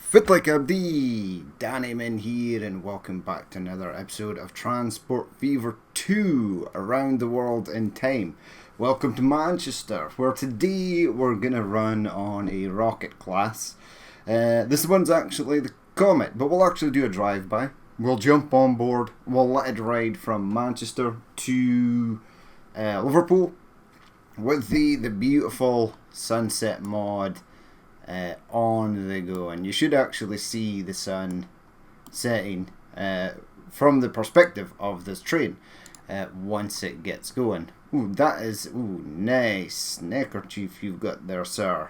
Fit like a bee, Danny Min here, and welcome back to another episode of Transport Fever 2 Around the World in Time. Welcome to Manchester, where today we're going to run on a rocket class. This one's actually the Comet, but we'll actually do a drive-by. We'll jump on board, we'll let it ride from Manchester to Liverpool with the beautiful sunset mod on the go, and you should actually see the sun setting from the perspective of this train once it gets going. Ooh, that is nice neckerchief you've got there, sir.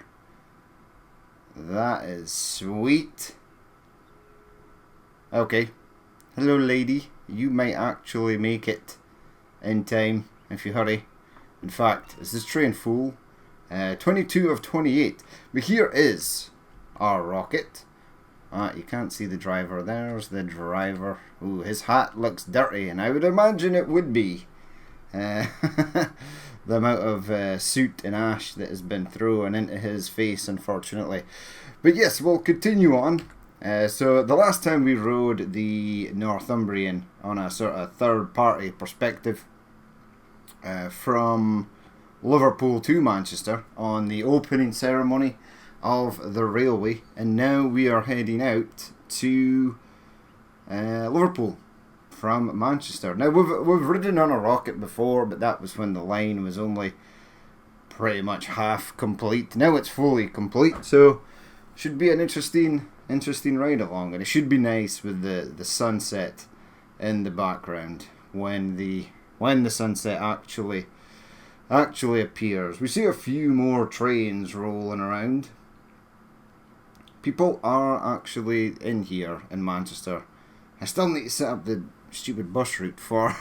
That is sweet. Okay, hello lady, you might actually make it in time if you hurry. In fact, is this train full? 22 of 28. But here is our rocket. You can't see the driver. There's the driver. Ooh, his hat looks dirty, and I would imagine it would be. The amount of soot and ash that has been thrown into his face, unfortunately. But yes, we'll continue on. So the last time we rode the Northumbrian on a sort of third-party perspective from Liverpool to Manchester on the opening ceremony of the railway, and now we are heading out to Liverpool from Manchester. Now we've ridden on a rocket before, but that was when the line was only pretty much half complete. Now it's fully complete, so should be an interesting ride along, and it should be nice with the sunset in the background when the sunset actually appears. We see a few more trains rolling around. People are actually in here in Manchester. I still need to set up the stupid bus route for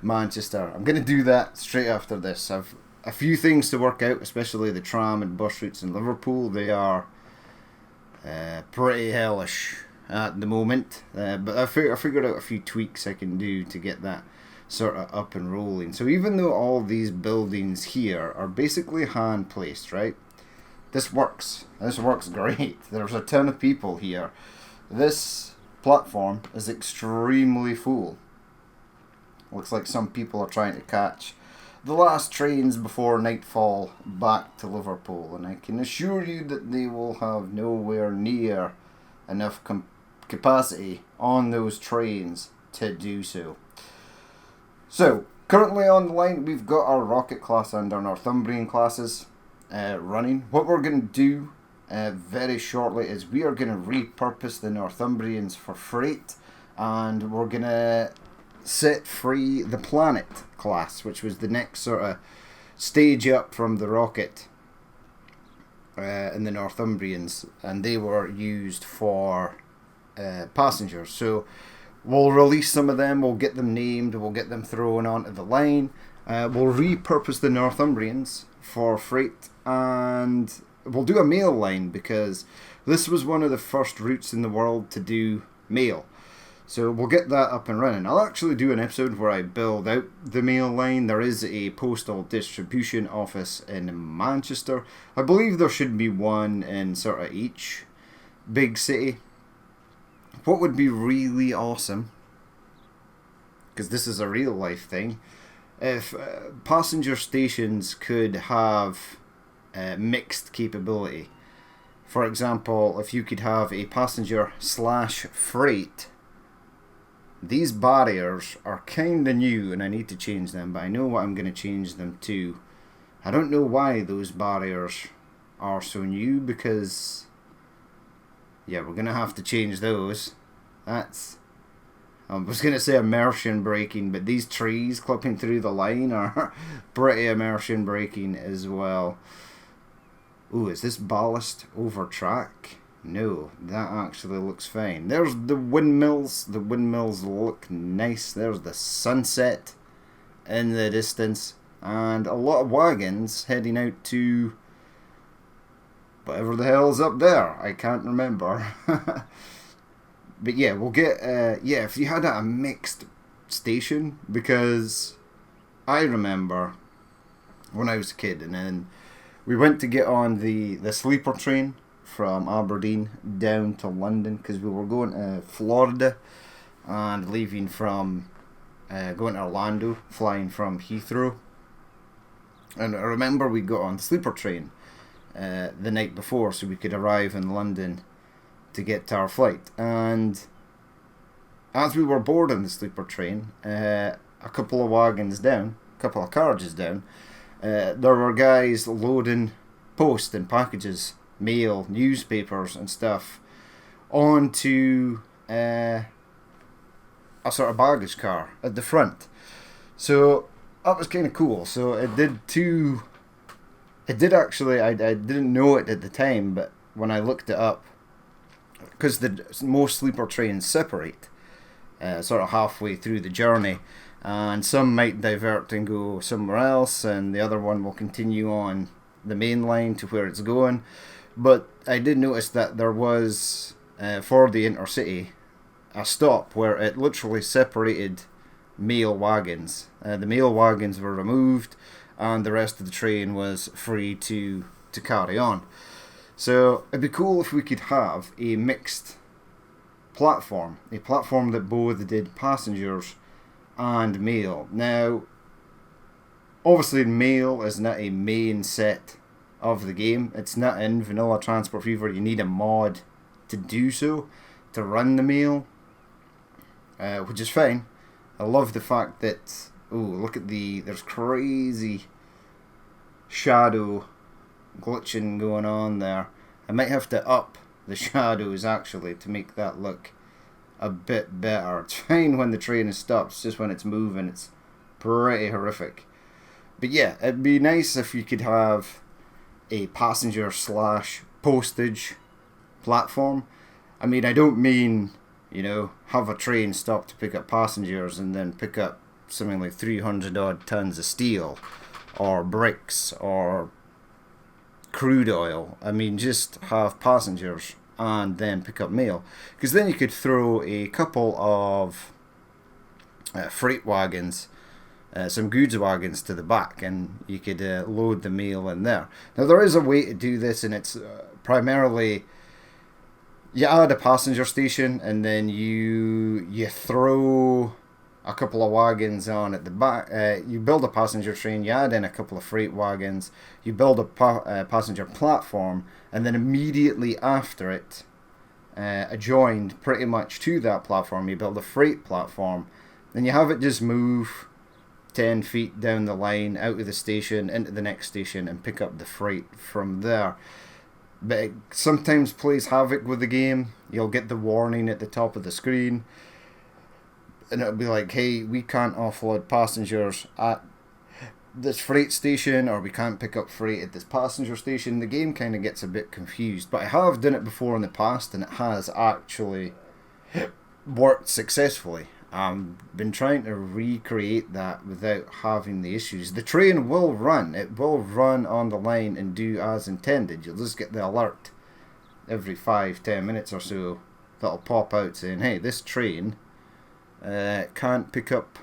Manchester. I'm going to do that straight after this. I've a few things to work out, especially the tram and bus routes in Liverpool. They are pretty hellish at the moment. But I figured out a few tweaks I can do to get that sort of up and rolling. So even though all these buildings here are basically hand placed, right? This works great. There's a ton of people here. This platform is extremely full. Looks like some people are trying to catch the last trains before nightfall back to Liverpool, and I can assure you that they will have nowhere near enough capacity on those trains to do so. So, currently on the line, we've got our rocket class and our Northumbrian classes running. What we're going to do very shortly is we are going to repurpose the Northumbrians for freight, and we're going to set free the Planet class, which was the next sort of stage up from the rocket in the Northumbrians, and they were used for passengers. So we'll release some of them, we'll get them named, we'll get them thrown onto the line. We'll repurpose the Northumbrians for freight, and we'll do a mail line because this was one of the first routes in the world to do mail. So we'll get that up and running. I'll actually do an episode where I build out the mail line. There is a postal distribution office in Manchester. I believe there should be one in sort of each big city. What would be really awesome, because this is a real life thing, if passenger stations could have mixed capability. For example, if you could have a passenger / freight. These barriers are kind of new and I need to change them, but I know what I'm going to change them to. I don't know why those barriers are so new, because yeah, we're going to have to change those. I was going to say immersion braking, but these trees clipping through the line are pretty immersion braking as well. Ooh, is this ballast over track? No, that actually looks fine. There's the windmills. The windmills look nice. There's the sunset in the distance. And a lot of wagons heading out to whatever the hell's up there. I can't remember. But yeah, we'll get, if you had a mixed station, because I remember when I was a kid, and then we went to get on the sleeper train from Aberdeen down to London because we were going to Florida and leaving from going to Orlando, flying from Heathrow. And I remember we got on the sleeper train the night before so we could arrive in London to get to our flight. And as we were boarding the sleeper train, a couple of wagons down, a couple of carriages down, there were guys loading post and packages, mail, newspapers and stuff onto a sort of baggage car at the front. So that was kind of cool. So it did actually, I didn't know it at the time, but when I looked it up, because most sleeper trains separate sort of halfway through the journey, and some might divert and go somewhere else, and the other one will continue on the main line to where it's going. But I did notice that there was, for the intercity, a stop where it literally separated mail wagons. The mail wagons were removed and the rest of the train was free to carry on. So it'd be cool if we could have a mixed platform, a platform that both did passengers and mail. Now, obviously mail is not a main set of the game. It's not in Vanilla Transport Fever. You need a mod to do so, to run the mail, which is fine. I love the fact that, look at there's crazy shadow glitching going on there. I might have to up the shadows actually to make that look a bit better. It's fine when the train is stopped, it's just when it's moving it's pretty horrific. But yeah, it'd be nice if you could have a passenger / postage platform. I mean, I don't mean, have a train stop to pick up passengers and then pick up something like 300 odd tons of steel or bricks or crude oil. I mean, just have passengers and then pick up mail, because then you could throw a couple of freight wagons, some goods wagons to the back, and you could load the mail in there. Now there is a way to do this, and it's primarily you add a passenger station and then you throw a couple of wagons on at the back. You build a passenger train, you add in a couple of freight wagons, you build a passenger platform, and then immediately after it, adjoined pretty much to that platform, you build a freight platform. Then you have it just move 10 feet down the line, out of the station, into the next station, and pick up the freight from there. But it sometimes plays havoc with the game. You'll get the warning at the top of the screen, and it'll be like, hey, we can't offload passengers at this freight station, or we can't pick up freight at this passenger station. The game kind of gets a bit confused, but I have done it before in the past, and it has actually worked successfully. I've been trying to recreate that without having the issues. The train will run. It will run on the line and do as intended. You'll just get the alert every 5-10 minutes or so that'll pop out saying, hey, this train can't pick up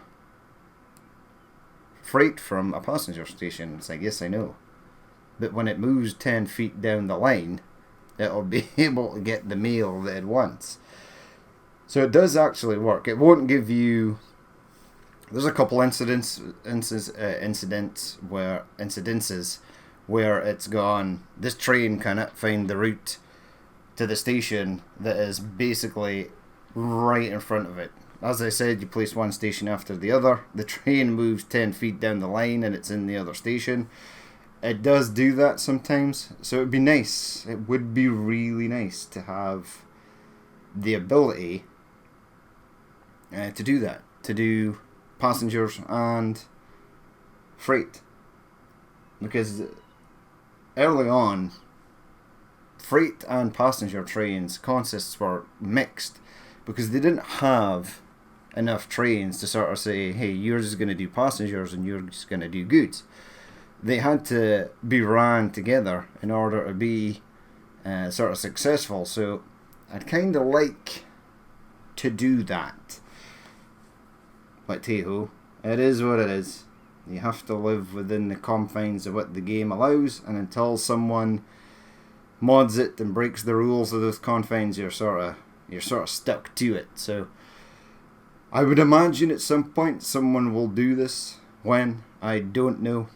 freight from a passenger station. It's like, yes, I know. But when it moves 10 feet down the line, it'll be able to get the mail that it wants. So it does actually work. It won't give you... There's a couple incidences where it's gone, this train cannot find the route to the station that is basically right in front of it. As I said, you place one station after the other. The train moves 10 feet down the line and it's in the other station. It does do that sometimes. So it'd be nice. It would be really nice to have the ability to do that. To do passengers and freight. Because early on, freight and passenger trains consists were mixed, because they didn't have enough trains to sort of say, hey, yours is going to do passengers and yours is going to do goods. They had to be ran together in order to be sort of successful. So I'd kind of like to do that. But hey-ho, it is what it is. You have to live within the confines of what the game allows, and until someone mods it and breaks the rules of those confines, you're sort of stuck to it. So I would imagine at some point someone will do this. When, I don't know,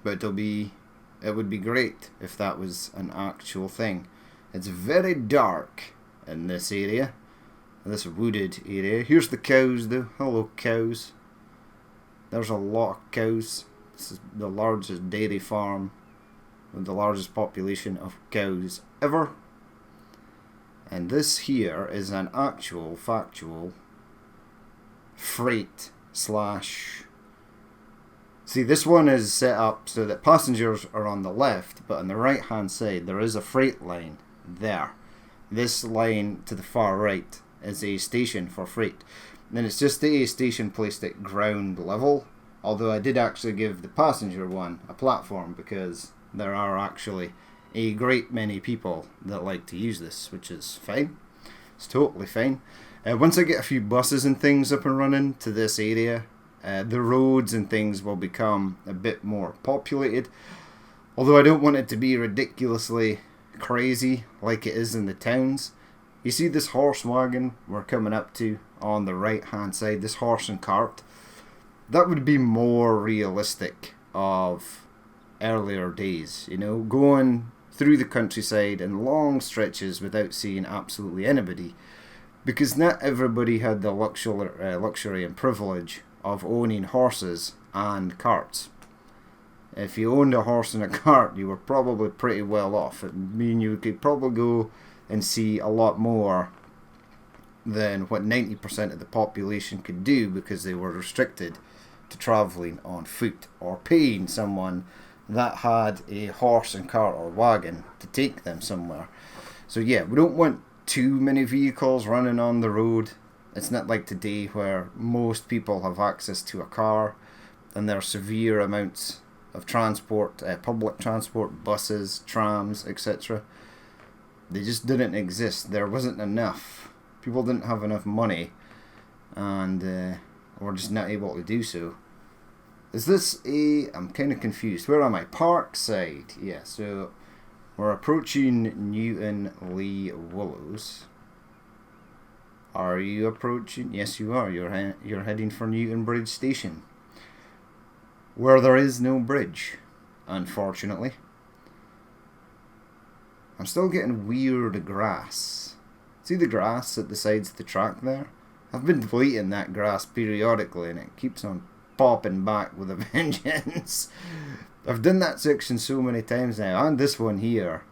but it would be great if that was an actual thing. It's very dark in this area, this wooded area. Here's the cows though. Hello cows. There's a lot of cows. This is the largest dairy farm with the largest population of cows ever. And this here is an actual factual freight slash... See, this one is set up so that passengers are on the left, but on the right hand side there is a freight line there. This line to the far right is a station for freight. And it's just a station placed at ground level, although I did actually give the passenger one a platform because there are actually a great many people that like to use this, which is fine. It's totally fine. Once I get a few buses and things up and running to this area, the roads and things will become a bit more populated, although I don't want it to be ridiculously crazy like it is in the towns. You see this horse wagon we're coming up to on the right hand side, this horse and cart, that would be more realistic of earlier days, you know, going through the countryside in long stretches without seeing absolutely anybody, because not everybody had the luxury and privilege of owning horses and carts. If you owned a horse and a cart, you were probably pretty well off. It mean you could probably go and see a lot more than what 90% of the population could do because they were restricted to travelling on foot or paying someone that had a horse and cart or wagon to take them somewhere. So yeah, we don't want too many vehicles running on the road. It's not like today where most people have access to a car and there are severe amounts of transport, public transport, buses, trams, etc. They just didn't exist. There wasn't enough. People didn't have enough money and were just not able to do so. Is this a... I'm kind of confused. Where am I? Parkside. Yeah, so we're approaching Newton Lee Willows. Are you approaching? Yes, you are. You're heading for Newton Bridge Station, where there is no bridge, unfortunately. I'm still getting weird grass. See the grass at the sides of the track there? I've been deleting that grass periodically and it keeps on popping back with a vengeance. I've done that section so many times now, and this one here.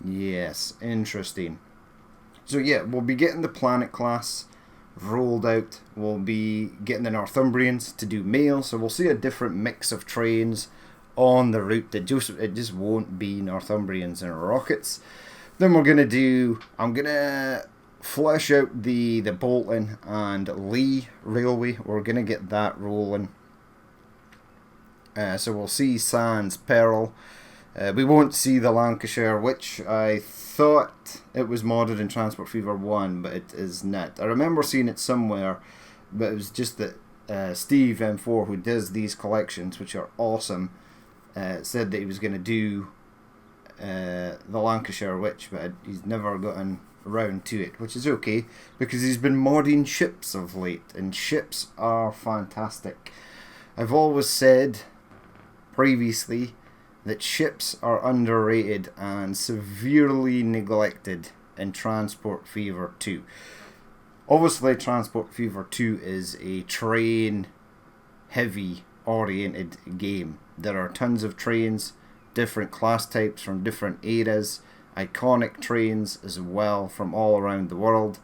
Yes, interesting. So yeah, we'll be getting the Planet class rolled out. We'll be getting the Northumbrians to do mail, so we'll see a different mix of trains on the route. It just won't be Northumbrians and rockets. Then we're gonna do... I'm gonna flesh out the Bolton and Lee Railway. We're gonna get that rolling. So we'll see Sans Peril. We won't see the Lancashire, which I thought it was modded in Transport Fever 1, but it is not. I remember seeing it somewhere, but it was just that Steve M4, who does these collections, which are awesome, said that he was going to do the Lancashire Witch, but he's never gotten around to it, which is okay, because he's been modding ships of late, and ships are fantastic. I've always said previously that ships are underrated and severely neglected in Transport Fever 2. Obviously, Transport Fever 2 is a train heavy oriented game. There are tons of trains, different class types from different eras, iconic trains as well from all around the world.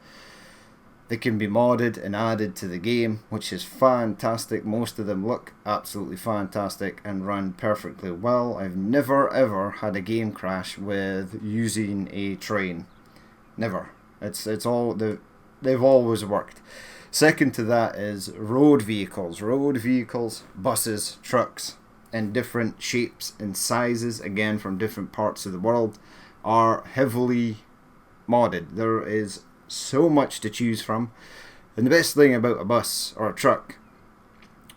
They can be modded and added to the game, which is fantastic. Most of them look absolutely fantastic and run perfectly well. I've never ever had a game crash with using a train. Never. It's all they've always worked. Second to that is road vehicles. Road vehicles, buses, trucks in different shapes and sizes, again from different parts of the world, are heavily modded. There is so much to choose from, and the best thing about a bus or a truck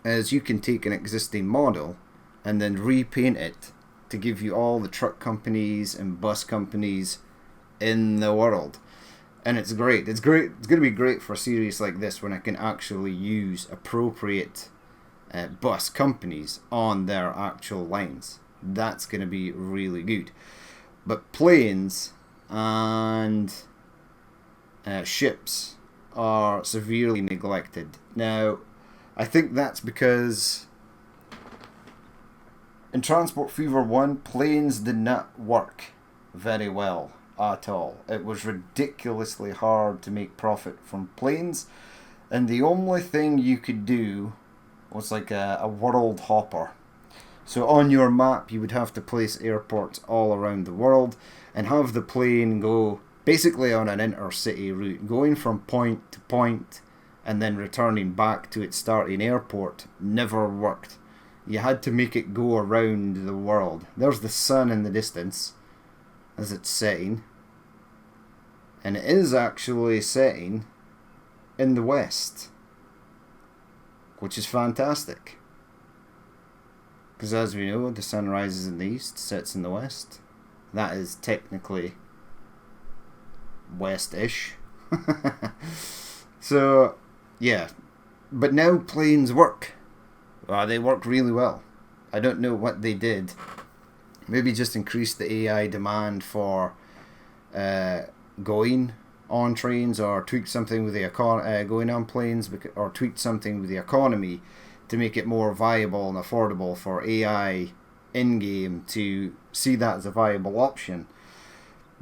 is you can take an existing model and then repaint it to give you all the truck companies and bus companies in the world. And it's great. It's great. It's going to be great for a series like this when I can actually use appropriate bus companies on their actual lines. That's going to be really good. But planes and ships are severely neglected. Now, I think that's because in Transport Fever 1, planes did not work very well at all. It was ridiculously hard to make profit from planes, and the only thing you could do was like a world hopper. So on your map you would have to place airports all around the world and have the plane go basically on an intercity route, going from point to point and then returning back to its starting airport. Never worked. You had to make it go around the world. There's the sun in the distance as it's setting, and it is actually setting in the west, which is fantastic, because as we know, the sun rises in the east, sets in the west. That is technically west-ish. So yeah, but now planes work. They work really well. I don't know what they did. Maybe just increase the AI demand for going on trains, or tweak something with the going on planes, or tweak something with the economy to make it more viable and affordable for AI in-game to see that as a viable option.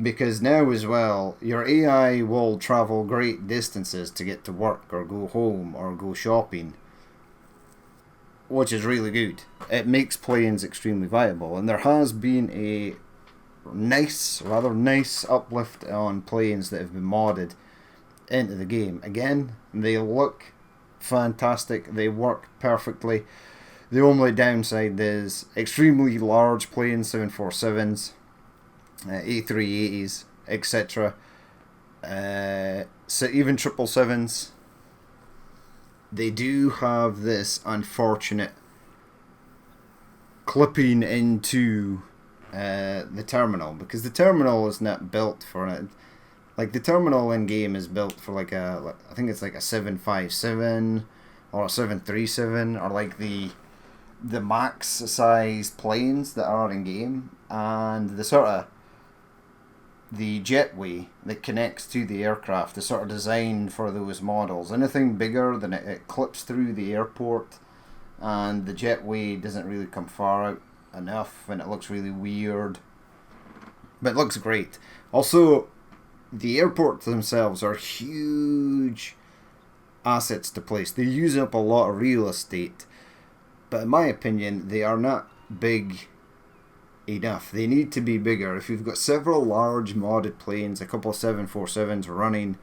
Because now as well, your AI will travel great distances to get to work or go home or go shopping, which is really good. It makes planes extremely viable, and there has been a rather nice uplift on planes that have been modded into the game. Again, they look fantastic, they work perfectly. The only downside is extremely large planes, 747s, A380s, etc. So even 777s, they do have this unfortunate clipping into the terminal, because the terminal is not built for it. Like, the terminal in game is built for like I think it's like a 757 or a 737, or like the max size planes that are in game, and the sort of the jetway that connects to the aircraft is sort of designed for those models. Anything bigger than it clips through the airport, and the jetway doesn't really come far out enough, and it looks really weird, but it looks great. Also, the airports themselves are huge assets to place. They use up a lot of real estate, but in my opinion, they are not big enough. They need to be bigger. If you've got several large modded planes, a couple of 747s running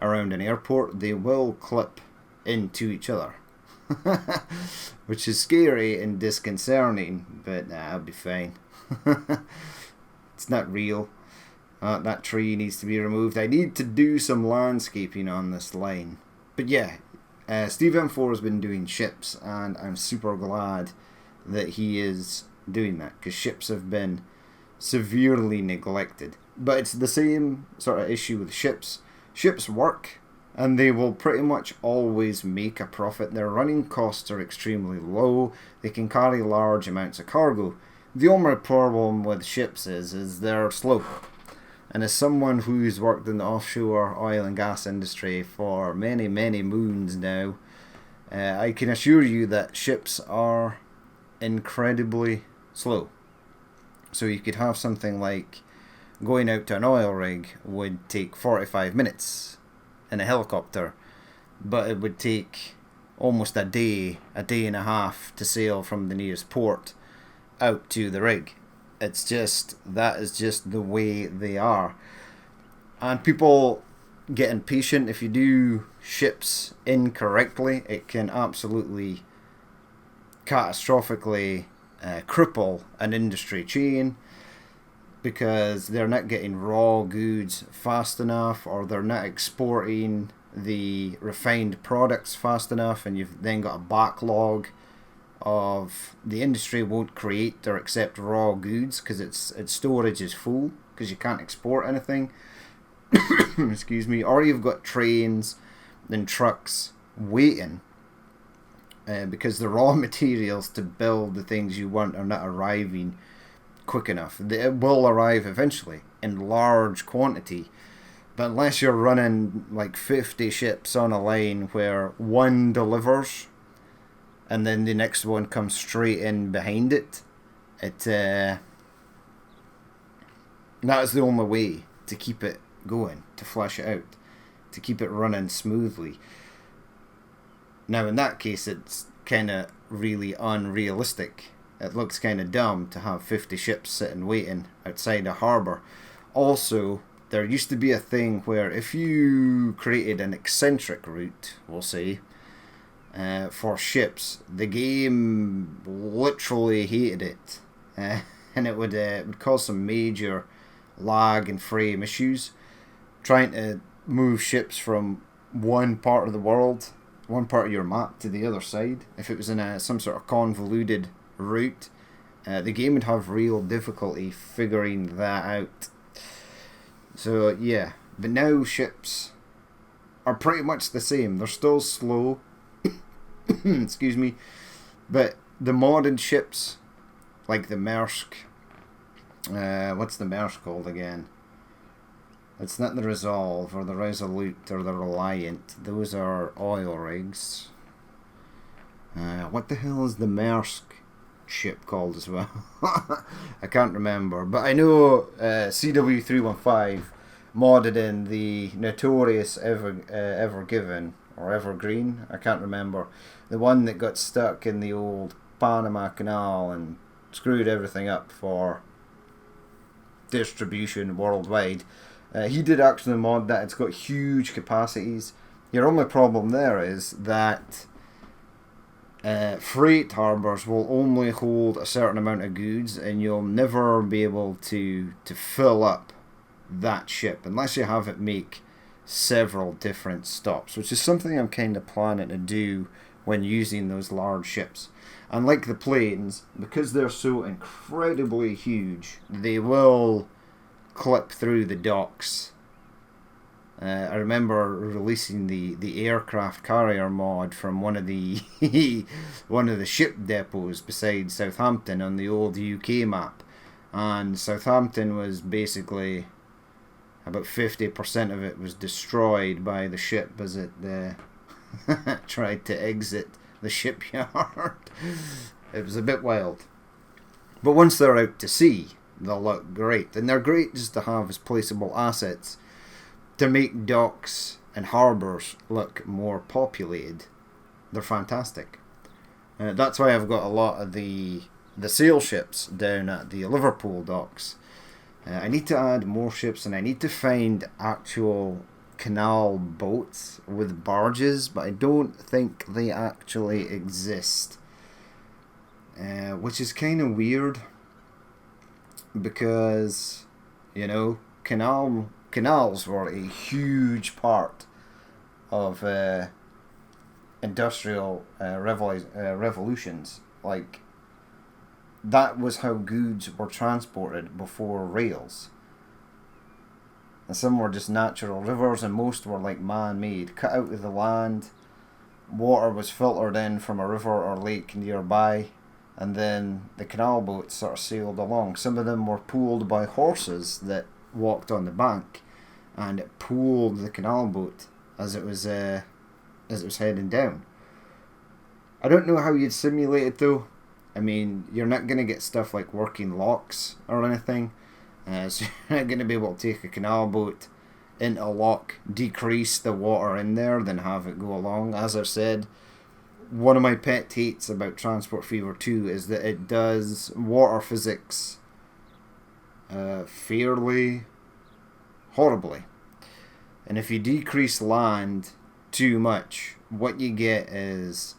around an airport, they will clip into each other. Which is scary and disconcerting, but I'll be fine. It's not real. That tree needs to be removed. I need to do some landscaping on this line. But yeah, Steve M4 has been doing ships, and I'm super glad that he is doing that, because ships have been severely neglected. But it's the same sort of issue with ships. Ships work, and they will pretty much always make a profit. Their running costs are extremely low. They can carry large amounts of cargo. The only problem with ships is they're slow. And as someone who's worked in the offshore oil and gas industry for many, many moons now, I can assure you that ships are incredibly slow. So you could have something like going out to an oil rig would take 45 minutes in a helicopter, but it would take almost a day and a half to sail from the nearest port out to the rig. That is just the way they are. And people get impatient. If you do ships incorrectly, it can absolutely catastrophically cripple an industry chain, because they're not getting raw goods fast enough, or they're not exporting the refined products fast enough, and you've then got a backlog of the industry won't create or accept raw goods because its storage is full because you can't export anything. Excuse me. Or you've got trains and trucks waiting because the raw materials to build the things you want are not arriving quick enough. It will arrive eventually in large quantity, but unless you're running like 50 ships on a line where one delivers and then the next one comes straight in behind it, that is the only way to keep it going, to flush it out, to keep it running smoothly. Now in that case it's kind of really unrealistic. It looks kind of dumb to have 50 ships sitting waiting outside a harbour. Also, there used to be a thing where if you created an eccentric route, we'll say, for ships, the game literally hated it. And it would cause some major lag and frame issues. Trying to move ships from one part of the world, one part of your map to the other side, if it was in some sort of convoluted route, the game would have real difficulty figuring that out. So yeah, but now ships are pretty much the same. They're still slow, excuse me, but the modded ships like the Maersk, what's the Maersk called again? It's not the Resolve or the Resolute or the Reliant. Those are oil rigs. What the hell is the Maersk ship called as well? I can't remember, but I know CW315 modded in the notorious Ever Given or Evergreen, I can't remember, the one that got stuck in the old Panama Canal and screwed everything up for distribution worldwide. He did actually mod that. It's got huge capacities. Your only problem there is that freight harbours will only hold a certain amount of goods, and you'll never be able to fill up that ship unless you have it make several different stops, which is something I'm kind of planning to do when using those large ships. And like the planes, because they're so incredibly huge, they will clip through the docks. I remember releasing the aircraft carrier mod from one of the one of the ship depots beside Southampton on the old UK map, and Southampton was basically about 50% of it was destroyed by the ship as it tried to exit the shipyard. It was a bit wild, but once they're out to sea, they'll look great, and they're great just to have as placeable assets to make docks and harbours look more populated. They're fantastic. That's why I've got a lot of the sail ships down at the Liverpool docks. I need to add more ships, and I need to find actual canal boats with barges, but I don't think they actually exist, which is kind of weird because, you know, canals were a huge part of industrial revolutions. Like, that was how goods were transported before rails. And some were just natural rivers, and most were like man-made, cut out of the land. Water was filtered in from a river or lake nearby, and then the canal boats sort of sailed along. Some of them were pulled by horses that walked on the bank, and it pulled the canal boat as it was heading down. I don't know how you'd simulate it though. I mean, you're not going to get stuff like working locks or anything, so you're not going to be able to take a canal boat into a lock, decrease the water in there, then have it go along. As I've said, one of my pet hates about Transport Fever 2 is that it does water physics fairly horribly. And if you decrease land too much, what you get is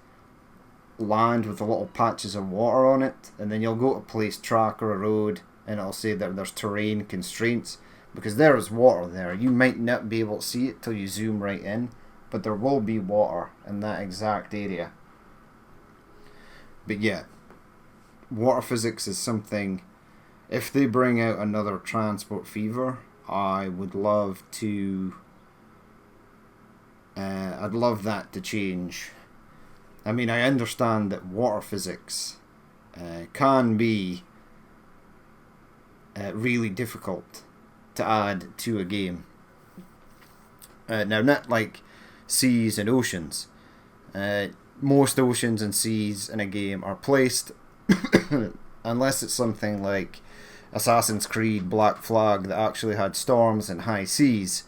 land with a little patches of water on it, and then you'll go to place track or a road and it'll say that there's terrain constraints because there is water there. You might not be able to see it till you zoom right in, but there will be water in that exact area. But yeah, water physics is something. If they bring out another Transport Fever, I would love to. I'd love that to change. I mean, I understand that water physics can be really difficult to add to a game. Now, not like seas and oceans. Most oceans and seas in a game are placed, unless it's something like Assassin's Creed Black Flag that actually had storms and high seas.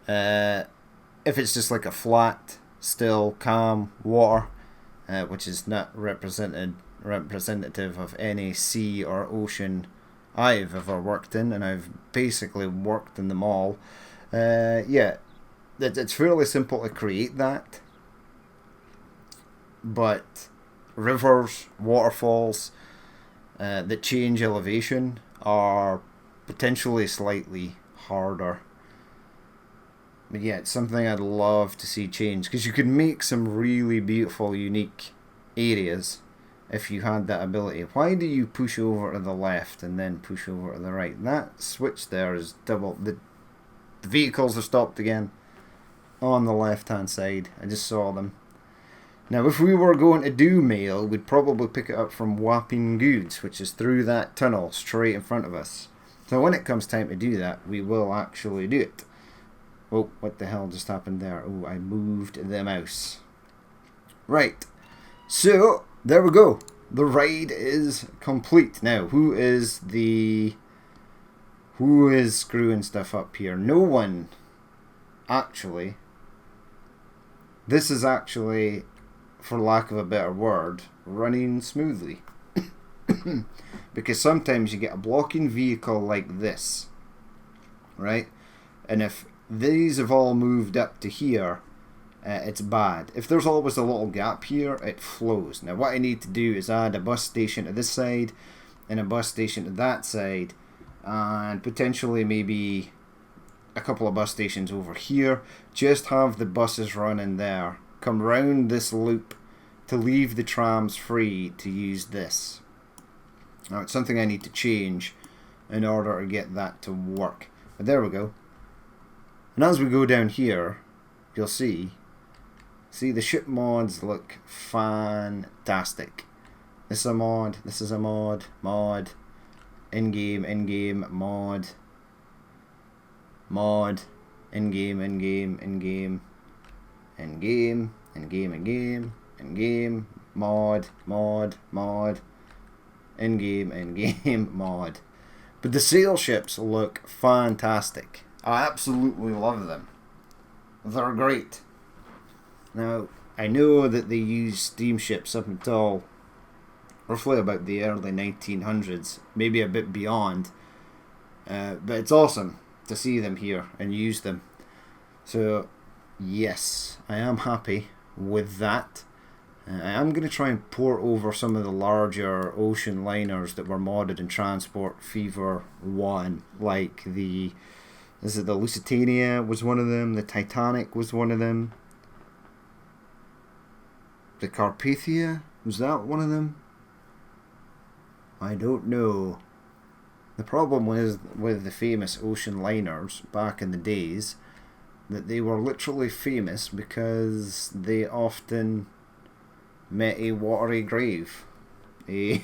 If it's just like a flat, still, calm water, which is not representative of any sea or ocean I've ever worked in, and I've basically worked in them all. Yeah, it's fairly simple to create that, but rivers, waterfalls that change elevation are potentially slightly harder. But yeah, it's something I'd love to see change, because you could make some really beautiful, unique areas if you had that ability. Why do you push over to the left and then push over to the right? That switch there is double. The vehicles are stopped again on the left hand side. I just saw them. Now, if we were going to do mail, we'd probably pick it up from Wapping Goods, which is through that tunnel straight in front of us. So when it comes time to do that, we will actually do it. Oh, what the hell just happened there? Oh, I moved the mouse. Right. So, there we go. The ride is complete. Now, who is screwing stuff up here? No one. Actually. This is actually, for lack of a better word, running smoothly. Because sometimes you get a blocking vehicle like this. Right? And if these have all moved up to here, it's bad. If there's always a little gap here, it flows. Now what I need to do is add a bus station to this side and a bus station to that side, and potentially maybe a couple of bus stations over here. Just have the buses running there, come round this loop to leave the trams free to use this. Now it's something I need to change in order to get that to work. But there we go. And as we go down here, you'll see the ship mods look fantastic. This is a mod, this is a mod, in-game, mod, in-game, in-game, mod, in-game, mod. But the sail ships look fantastic. I absolutely love them. They're great. Now, I know that they used steamships up until roughly about the early 1900s, maybe a bit beyond. But it's awesome to see them here and use them. So, yes, I am happy with that. I am going to try and port over some of the larger ocean liners that were modded in Transport Fever 1, like the Lusitania was one of them, the Titanic was one of them, the Carpathia, was that one of them? I don't know. The problem was with the famous ocean liners back in the days that they were literally famous because they often met a watery grave, a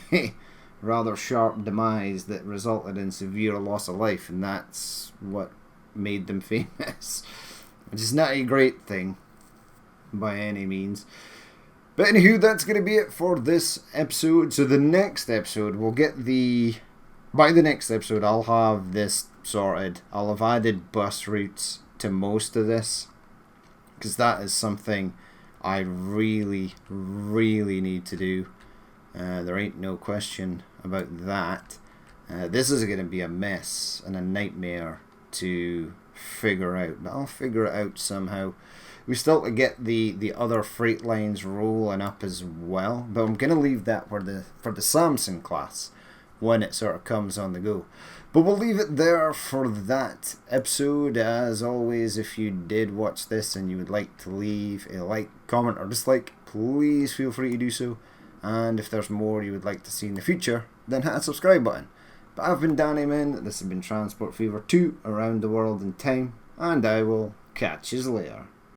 rather sharp demise that resulted in severe loss of life, and that's what made them famous, which is not a great thing by any means. But anywho, that's going to be it for this episode. So the next episode, by the next episode, I'll have this sorted. I'll have added bus routes to most of this, because that is something I really, really need to do. There ain't no question about that. This is going to be a mess and a nightmare to figure out, but I'll figure it out somehow. We still to get the other freight lines rolling up as well, but I'm going to leave that for the Samson class when it sort of comes on the go. But we'll leave it there for that episode. As always, if you did watch this and you would like to leave a like, comment or dislike, please feel free to do so. And if there's more you would like to see in the future, then hit that subscribe button. But I've been Danny Min, this has been Transport Fever 2 Around the World in Time, and I will catch you later.